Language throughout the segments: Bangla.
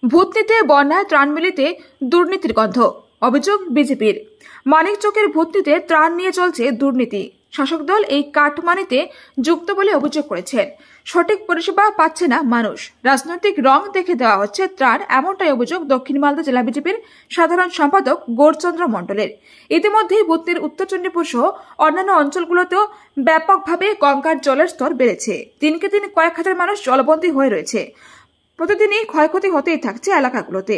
ভূতনিতে বন্যায় ত্রাণ মিলিতে দুর্নীতির গন্ধ, অভিযোগ বিজেপির। মানিকচকের ভূতনিতে ত্রাণ নিয়ে চলছে দুর্নীতি। শাসক দল এই কাটমানিতে যুক্ত বলে অভিযোগ করেছেন। সঠিক পরিষেবা পাচ্ছে না মানুষ, রাজনৈতিক রং দেখে দেওয়া হচ্ছে ত্রাণ, এমনটাই অভিযোগ দক্ষিণ মালদা জেলা বিজেপির সাধারণ সম্পাদক গৌরচন্দ্র মণ্ডলের। ইতিমধ্যেই ভূতনির উত্তর চণ্ডীপুর সহ অন্যান্য অঞ্চলগুলোতেও ব্যাপকভাবে গঙ্গার জলের স্তর বেড়েছে। দিনকে দিন কয়েক হাজার মানুষ জলবন্দী হয়ে রয়েছে। প্রতিদিনই ক্ষয়ক্ষতি হতেই থাকছে এলাকাগুলোতে।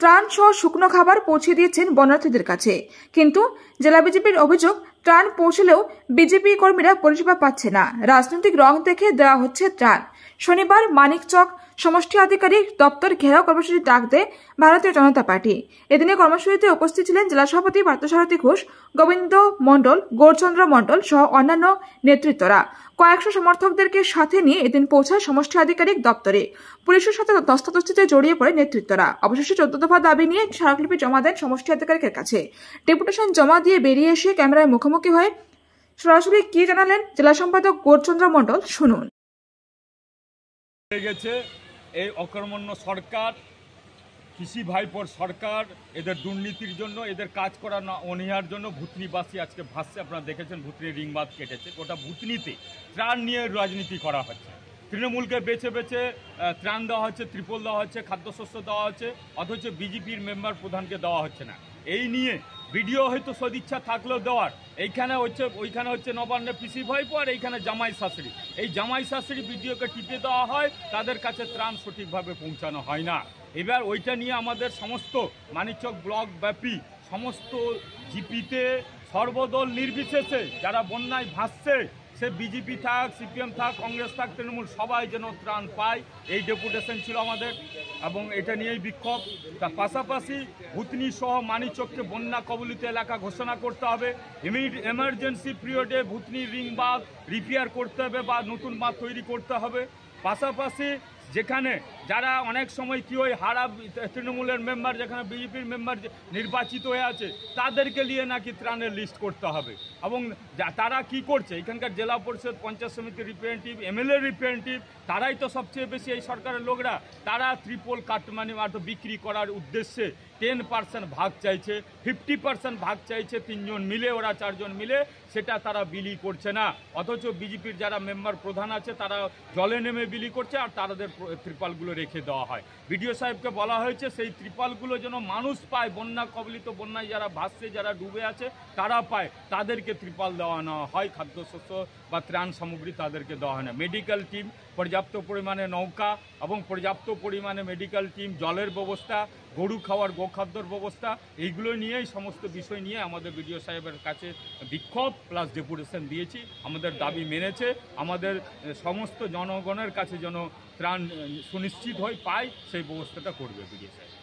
ত্রাণ সহ শুকনো খাবার পৌঁছে দিয়েছেন বন্যার্থীদের কাছে, কিন্তু জেলা বিজেপির অভিযোগ ত্রাণ পৌঁছলেও বিজেপি কর্মীরা পরিষেবা পাচ্ছে না, রাজনৈতিক রং দেখে দেওয়া হচ্ছে ত্রাণ। শনিবার মানিকচক সমষ্টি আধিকারিক দপ্তর ঘেরাও কর্মসূচি ডাক দেয় ভারতীয় জনতা পার্টি। এদিনে কর্মসূচিতে উপস্থিত ছিলেন জেলা সভাপতি পার্থসারথী ঘোষ, গোবিন্দ মণ্ডল, গৌরচন্দ্র মণ্ডল সহ অন্যান্য নেতৃত্বরা। কয়েকশো সমর্থকদেরকে সাথে নিয়ে এদিন পৌঁছায় সমষ্টি আধিকারিক দপ্তরে। পুলিশের সাথে ধস্তাধস্তিতে জড়িয়ে পড়ে নেতৃত্বরা। অবশেষে 14 দফা দাবি নিয়ে স্মারকলিপি জমা দেন সমষ্টি আধিকারিকের কাছে। ডেপুটেশন জমা দিয়ে বেরিয়ে এসে ক্যামেরায় মুখোমুখি হয়ে সরাসরি কি জানালেন জেলা সম্পাদক গৌরচন্দ্র মণ্ডল, শুনুন। এই অকর্মণ্য সরকার, কৃষি ভাইপোর সরকার, এদের দুর্নীতির জন্য, এদের কাজ করা না অনীহার জন্য ভূতনিবাসী আজকে ভাসছে। আপনারা দেখেছেন ভূতনি রিংবাদ কেটেছে। গোটা ভূতনিতে ত্রাণ নিয়ে রাজনীতি করা হচ্ছে। তৃণমূলকে বেছে বেছে ত্রাণ দেওয়া হচ্ছে, ত্রিপল দেওয়া হচ্ছে, খাদ্যশস্য দেওয়া হচ্ছে, অথচ বিজেপির মেম্বার প্রধানকে দেওয়া হচ্ছে না। এই নিয়ে ভিডিও হয়তো সদিচ্ছা থাকলেও দেওয়ার, ওইখানে হচ্ছে নবান্নে পিসি ভাইপো আর এইখানে জামাই শাশুড়ি। এই জামাই শাশুড়ি ভিডিওকে টিপে দেওয়া হয়, তাদের কাছে ত্রাণ সঠিকভাবে পৌঁছানো হয় না। এবার ওইটা নিয়ে আমাদের সমস্ত মানিকচক ব্লক ব্যাপী সমস্ত জিপিতে সর্বদল নির্বিশেষে যারা বন্যায় ভাসছে, সে বিজেপি থাক, সিপিএম থাক, কংগ্রেস থাক, তৃণমূল, সবাই যেন ত্রাণ পায়, এই ডেপুটেশন ছিল আমাদের এবং এটা নিয়েই বিক্ষোভ। তার পাশাপাশি ভূতনি সহ মানিকচককে বন্যা কবলিত এলাকা ঘোষণা করতে হবে। এমার্জেন্সি পিরিয়ডে ভূতনি রিং বাঁধ রিপেয়ার করতে হবে বা নতুন বাঁধ তৈরি করতে হবে। পাশাপাশি যেখানে যারা অনেক সময় কি ওই হারা তৃণমূলের মেম্বার, যেখানে বিজেপির মেম্বার নির্বাচিত হয়ে আছে, তাদেরকে নিয়ে নাকি ত্রাণের লিস্ট করতে হবে। এবং তারা কি করছে, এখানকার জেলা পরিষদ, পঞ্চায়েত সমিতির রিপ্রেজেন্টেটিভ, এমএলএ রিপ্রেজেন্টেটিভ, তারাই তো সবচেয়ে বেশি এই সরকারের লোকরা, তারা ত্রিপল কাটমানি মাত্র বিক্রি করার উদ্দেশ্যে 10% ভাগ চাইছে, 50% ভাগ চাইছে। 3 জন মিলে, ওরা 4 জন মিলে সেটা তারা বিলি করছে না। অথচ বিজেপির যারা মেম্বার প্রধান আছে তারা জলে নেমে বিলি করছে, আর তাদের ত্রিপালগুলো রেখে দেওয়া হয়। বিডিও সাহেবকে বলা হয়েছে সেই ত্রিপালগুলো যেন মানুষ পায়, বন্যা কবলিত, বন্যায় যারা ভাসছে, যারা ডুবে আছে তারা পায়, তাদেরকে ত্রিপাল দেওয়া না হয়, খাদ্যশস্য বা ত্রাণ সামগ্রী তাদেরকে দেওয়া হয় না। মেডিকেল টিম, পর্যাপ্ত পরিমাণে নৌকা এবং পর্যাপ্ত পরিমাণে মেডিকেল টিম, জলের ব্যবস্থা, গরু খাওয়ার গোখাদ্যর ব্যবস্থা, এইগুলো নিয়েই সমস্ত বিষয় নিয়ে আমাদের বিডিও সাহেবের কাছে বিক্ষোভ প্লাস ডেপুটেশন দিয়েছি। আমাদের দাবি মেনেছে, আমাদের সমস্ত জনগণের কাছে যেন ত্রাণ সুনিশ্চিত হয়, পায়, সেই ব্যবস্থাটা করবে বিডিও সাহেব।